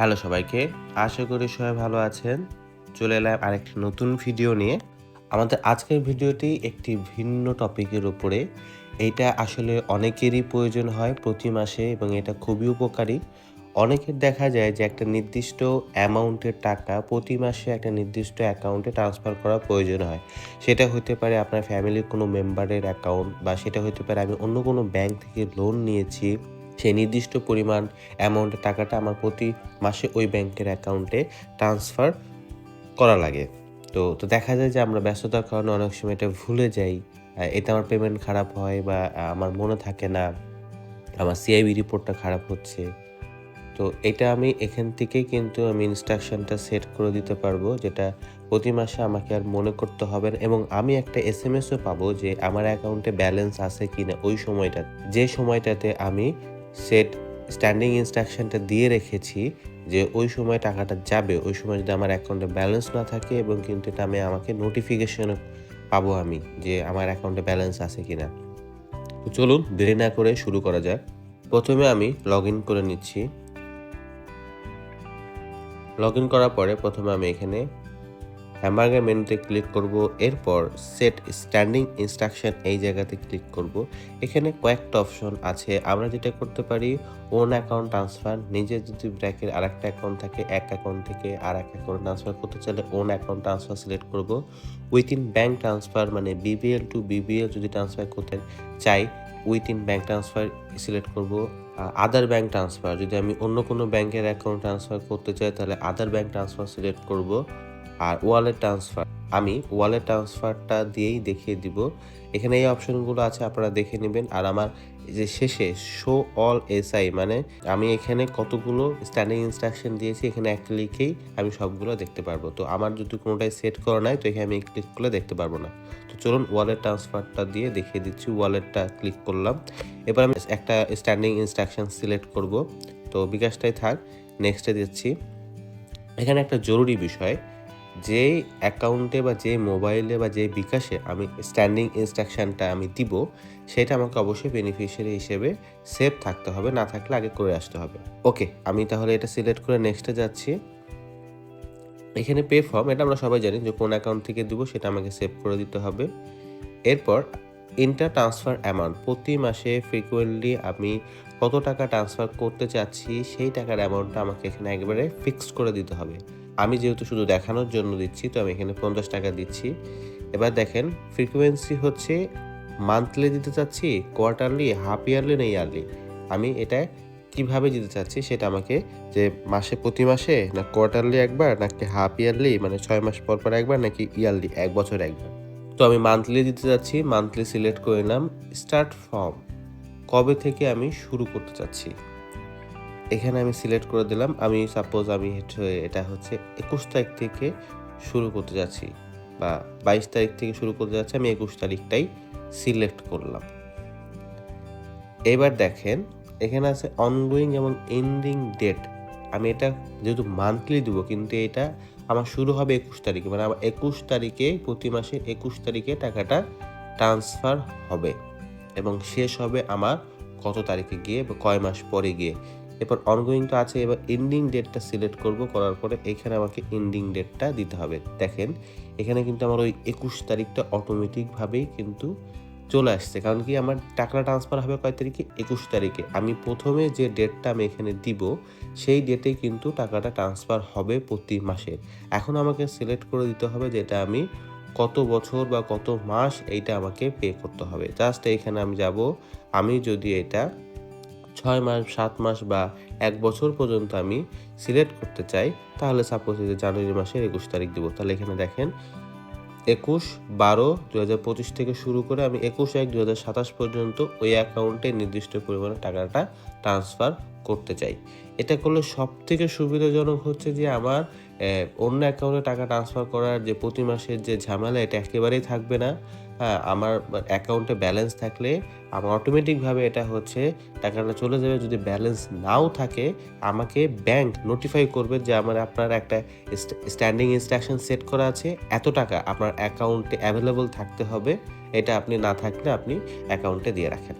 Hello সবাইকে, আশা করি সবাই ভালো আছেন। চলে এলাম আরেকটি নতুন ভিডিও নিয়ে। আমাদের আজকের ভিডিওটি একটি ভিন্ন টপিকের উপরে। এইটা আসলে অনেকেরই প্রয়োজন হয় প্রতি মাসে এবং এটা খুবই উপকারী। অনেকের দেখা যায় যে একটা নির্দিষ্ট অ্যামাউন্টের টাকা প্রতি মাসে একটা নির্দিষ্ট অ্যাকাউন্টে ট্রান্সফার করা প্রয়োজন হয়। সেটা হতে পারে আপনার ফ্যামিলির কোনো মেম্বারের অ্যাকাউন্ট বা সেটা হতে পারে আমি অন্য কোনো ব্যাংক থেকে লোন নিয়েছি। সেই নির্দিষ্ট পরিমাণ অ্যামাউন্টের টাকাটা আমার প্রতি মাসে ওই ব্যাংকের অ্যাকাউন্টে ট্রান্সফার করা লাগে। তো দেখা যায় যে আমরা ব্যস্ততার কারণে অনেক সময় এটা ভুলে যাই। এতে আমার পেমেন্ট খারাপ হয় বা আমার মনে থাকে না। আমার সিআইবি রিপোর্টটা খারাপ হচ্ছে। তো এটা আমি এখান থেকেই কিন্তু আমি ইনস্ট্রাকশনটা সেট করে দিতে পারবো, যেটা প্রতি মাসে আমাকে আর মনে করতে হবে না এবং আমি একটা এসএমএসও পাবো যে আমার অ্যাকাউন্টে ব্যালেন্স আছে কিনা ওই সময়টা। যে সময়টাতে আমি সেট স্ট্যান্ডিং ইনস্ট্রাকশনটা দিয়ে রেখেছি যে ওই সময় টাকাটা যাবে, ওই সময় যদি আমার অ্যাকাউন্টে ব্যালেন্স না থাকে এবং কিন্তু এটা আমাকে নোটিফিকেশনও পাবো আমি যে আমার অ্যাকাউন্টে ব্যালেন্স আছে কিনা। তো চলুন দেরি না করে শুরু করা যাক। প্রথমে আমি লগ ইন করে নিচ্ছি। লগ ইন করার পরে প্রথমে আমি এখানে হ্যামবার্গার মেনুতে ক্লিক করব। এরপর সেট স্ট্যান্ডিং ইনস্ট্রাকশন এই জায়গাতে ক্লিক করব। এখানে কয়েকটা অপশন আছে। আমরা যেটা করতে পারি ওন অ্যাকাউন্ট ট্রান্সফার, নিজের যদি ব্র্যাকের আরেকটা অ্যাকাউন্ট থাকে এক অ্যাকাউন্ট থেকে আর এক অ্যাকাউন্ট ট্রান্সফার করতে চাইলে ওন অ্যাকাউন্ট ট্রান্সফার সিলেক্ট করব। উইথিন ব্যাঙ্ক ট্রান্সফার মানে বিবিএল টু বিবিএল যদি ট্রান্সফার করতে চাই উইথিন ব্যাঙ্ক ট্রান্সফার সিলেক্ট করব। আদার ব্যাঙ্ক ট্রান্সফার যদি আমি অন্য কোনো ব্যাংকের অ্যাকাউন্ট ট্রান্সফার করতে চাই তাহলে আদার ব্যাঙ্ক ট্রান্সফার সিলেক্ট করব। আর ওয়ালেট ট্রান্সফার আমি ওয়ালেট ট্রান্সফারটা দিয়েই দেখিয়ে দিব। এখানে এই অপশনগুলো আছে, আপনারা দেখে নেবেন। আর আমার যে শেষে শো অল এসআই মানে আমি এখানে কতগুলো স্ট্যান্ডিং ইনস্ট্রাকশন দিয়েছি এখানে এক ক্লিকেই আমি সবগুলো দেখতে পারবো। তো আমার যদি কোনোটাই সেট করা নাই তো এখানে আমি ক্লিক করলে দেখতে পারবো না। তো চলুন ওয়ালেট ট্রান্সফারটা দিয়ে দেখিয়ে দিচ্ছি। ওয়ালেটটা ক্লিক করলাম। এবার আমি একটা স্ট্যান্ডিং ইনস্ট্রাকশন সিলেক্ট করব। তো বিকাশটাই থাক, নেক্সটে দিচ্ছি। এখানে একটা জরুরি বিষয়, যে অ্যাকাউন্টে বা যে মোবাইলে বা যে বিকাশে আমি স্ট্যান্ডিং ইনস্ট্রাকশনটা আমি দিব সেটা আমাকে অবশ্যই বেনিফিশিয়ারি হিসেবে সেভ থাকতে হবে, না থাকলে আগে করে আসতে হবে। ওকে, আমি তাহলে এটা সিলেক্ট করে নেক্সটে যাচ্ছি। এখানে পে ফর্ম, এটা আমরা সবাই জানি যে কোন অ্যাকাউন্ট থেকে দিব সেটা আমাকে সেভ করে দিতে হবে। এরপর ইন্টার ট্রান্সফার অ্যামাউন্ট, প্রতি মাসে ফ্রিকোয়েন্টলি আমি কত টাকা ট্রান্সফার করতে চাচ্ছি সেই টাকার অ্যামাউন্টটা আমাকে এখানে একবারে ফিক্সড করে দিতে হবে। আমি যেহেতু শুধু দেখানোর জন্য দিচ্ছি তো আমি এখানে 50 টাকা দিচ্ছি। এবার দেখেন ফ্রিকোয়েন্সি হচ্ছে মান্থলি দিতে চাচ্ছি, কোয়ার্টারলি, হাফ ইয়ারলি না ইয়ারলি। আমি এটা কিভাবে দিতে চাচ্ছি সেটা আমাকে, যে মাসে প্রতি মাসে না কোয়ার্টারলি একবার নাকি হাফ ইয়ারলি মানে 6 মাস পর পর একবার নাকি ইয়ারলি এক বছর একবার। তো আমি মান্থলি দিতে যাচ্ছি, মান্থলি সিলেক্ট করে নিলাম। স্টার্ট ফর্ম, কবে থেকে আমি শুরু করতে চাচ্ছি এখানে আমি সিলেক্ট করে দিলাম। আমি সাপোজ আমি এটা হচ্ছে 21 তারিখ থেকে শুরু করতে যাচ্ছি বা 22 তারিখ থেকে শুরু করতে যাচ্ছি, আমি 21 তারিখটাই সিলেক্ট করলাম। এবার দেখেন এখানে আছে অনগোয়িং এবং এন্ডিং ডেট। আমি এটা যেহেতু মান্থলি দিব কিন্তু এটা আমার শুরু হবে 21 তারিখে, মানে আমার 21 তারিখে প্রতি মাসে 21 তারিখে টাকাটা ট্রান্সফার হবে এবং শেষ হবে আমার কত তারিখে গিয়ে বা কয় মাস পরে গিয়ে। এরপর অনগোয়িং তো আছে, এবার এন্ডিং ডেটটা সিলেক্ট করব। করার পরে এখানে আমাকে এন্ডিং ডেটটা দিতে হবে। দেখেন এখানে কিন্তু আমার ওই 21 তারিখটা অটোমেটিকভাবেই কিন্তু চলে আসছে, কারণ কি আমার টাকাটা ট্রান্সফার হবে কয় তারিখে, 21 তারিখে। আমি প্রথমে যে ডেটটা আমি এখানে দিব সেই ডেটে কিন্তু টাকাটা ট্রান্সফার হবে প্রতি মাসে। এখন আমাকে সিলেক্ট করে দিতে হবে যেটা আমি কত বছর বা কত মাস এইটা আমাকে পে করতে হবে। জাস্ট এখানে আমি যাব। আমি যদি এটা 6 মাস, 7 মাস বা 1 বছর পর্যন্ত আমি সিলেক্ট করতে চাই তাহলে সাপোজ যে জানুয়ারি মাসের 21 তারিখ দিব। তাহলে এখানে দেখেন 21/12/2025 থেকে শুরু করে আমি 21/1/2027 পর্যন্ত ওই অ্যাকাউন্টে নির্দিষ্ট পরিমাণে টাকাটা ট্রান্সফার করতে চাই। এটা করলে সবথেকে সুবিধাজনক হচ্ছে যে আমার অন্য অ্যাকাউন্টে টাকা ট্রান্সফার করার যে প্রতি মাসের যে ঝামেলা এটা একেবারেই থাকবে না। হ্যাঁ, আমার অ্যাকাউন্টে ব্যালেন্স থাকলে আমার অটোমেটিকভাবে এটা হচ্ছে টাকাটা চলে যাবে। যদি ব্যালেন্স নাও থাকে আমাকে ব্যাংক নোটিফাই করবে যে আপনার একটা স্ট্যান্ডিং ইনস্ট্রাকশন সেট করা আছে, এত টাকা আপনার অ্যাকাউন্টে অ্যাভেলেবল থাকতে হবে, এটা আপনি না থাকলে আপনি অ্যাকাউন্টে দিয়ে রাখেন।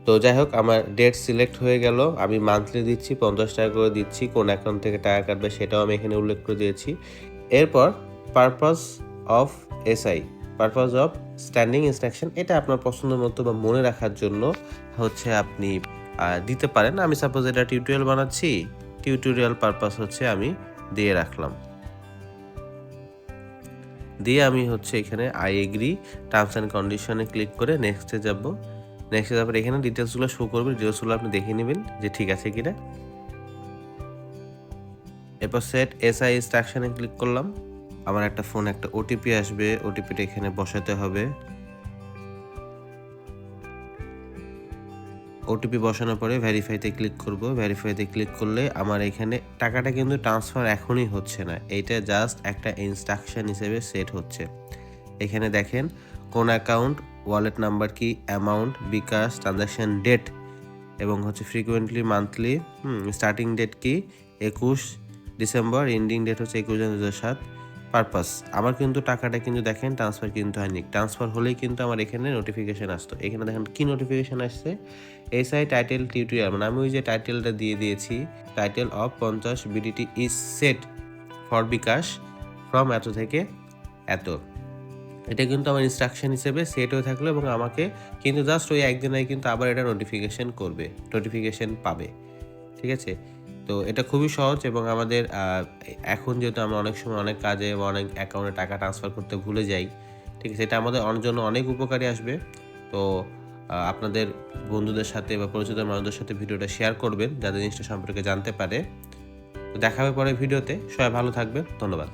তো তো যাই হোক আমার ডেট সিলেক্ট হয়ে গেল। আমি মান্থলি দিচ্ছি, 50 টাকা করে দিচ্ছি। কোন অ্যাকাউন্ট থেকে টাকা কাটবে সেটাও আমি এখানে উল্লেখ করে দিয়েছি। এরপর purpose of SI, purpose of standing instruction, এটা আপনার পছন্দ মতো বা মনে রাখার জন্য হচ্ছে আপনি দিতে পারেন। আমি সাপোজ এটা টিউটোরিয়াল বানাচ্ছি, টিউটোরিয়াল পারপাস হচ্ছে আমি দিয়ে রাখলাম। দিয়ে আমি হচ্ছে এখানে আই এগ্রি টার্মস অ্যান্ড কন্ডিশনে ক্লিক করে নেক্সটে যাব। নেক্সটে যাবার এখানে ডিটেলসগুলো শো করবে, ডিটেলসগুলো আপনি দেখে নেবেন যে ঠিক আছে কিনা। এরপর সেট এসআই ইনস্ট্রাকশনে ক্লিক করলাম। আমার একটা ফোনে একটা ওটিপি আসবে, ওটিপিটা এখানে বসাতে হবে। ওটিপি বসানোর পরে ভেরিফাইতে ক্লিক করব। ভেরিফাইতে ক্লিক করলে আমার এখানে টাকাটা কিন্তু ট্রান্সফার এখনই হচ্ছে না, এইটা জাস্ট একটা ইনস্ট্রাকশন হিসেবে সেট হচ্ছে। এখানে দেখেন কোন অ্যাকাউন্ট, ওয়ালেট নাম্বার কি, অ্যামাউন্ট, বিকাশ, ট্রানজাকশন ডেট এবং হচ্ছে ফ্রিকুয়েন্টলি মান্থলি, স্টার্টিং ডেট কি 21 ডিসেম্বর, এন্ডিং ডেট হচ্ছে 21 জানুয়ারি 2007। পারপাস আমার কিন্তু টাকাটা কিন্তু দেখেন ট্রান্সফার কিন্তু হয়নি, ট্রান্সফার হলেই কিন্তু আমার এখানে নোটিফিকেশান আসতো। এখানে দেখেন কি নোটিফিকেশান আসছে, এসআই টাইটেল টিউটোরিয়াল, মানে আমি ওই যে টাইটেলটা দিয়ে দিয়েছি, title of 50 BDT is set for bKash from এত থেকে এত। এটা কিন্তু আমার ইনস্ট্রাকশন হিসেবে সেট হয়ে থাকলো এবং আমাকে কিন্তু জাস্ট ওই একদিনে কিন্তু আবার এটা নোটিফিকেশান করবে, নোটিফিকেশান পাবে। ঠিক আছে, তো এটা খুবই সহজ এবং আমাদের এখন যেহেতু আমরা অনেক সময় অনেক কাজে বা অনেক অ্যাকাউন্টে টাকা ট্রান্সফার করতে ভুলে যাই, ঠিক আছে, এটা আমাদের জন্য অনেক উপকারী আসবে। তো আপনাদের বন্ধুদের সাথে বা পরিচিত মানুষদের সাথে ভিডিওটা শেয়ার করবেন যাতে জিনিসটা সম্পর্কে জানতে পারে। তো দেখা হবে পরে ভিডিওতে, সবাই ভালো থাকবেন, ধন্যবাদ।